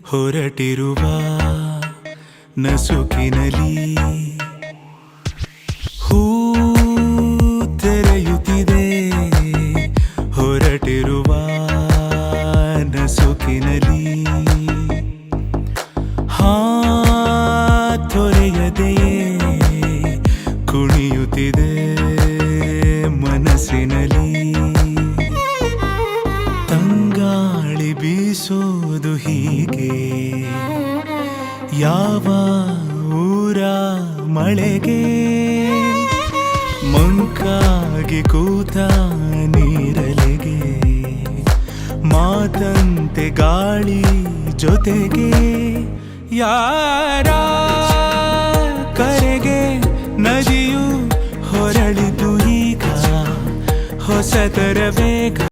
ಹೊರಟಿರುವ ನಸುಕಿನಲಿ ಹೂ ತೆರೆಯುತ್ತಿದೆ ಹೊರಟಿರುವ ನಸುಕಿನಲಿ ತೊರೆಯದೆಯೇ ಕುಣಿಯುತ್ತಿದೆ ಮನಸ್ಸಿನಲಿ ತಂಗಾಳಿ ಬೀಸೋದು ಹೀಗೆ ಯಾವ ಊರ ಮಳೆಗೆ ಮಂಕಾಗಿ ಕೂತ ನೀರಲೆಗೆ ಮಾತಂತೆ ಗಾಳಿ ಜೊತೆಗೆ ಯಾರ ಕರೆಗೆ ನದಿಯು ಹೊರಳಿತು ಈಗ ಹೊಸತರ ವೇಗ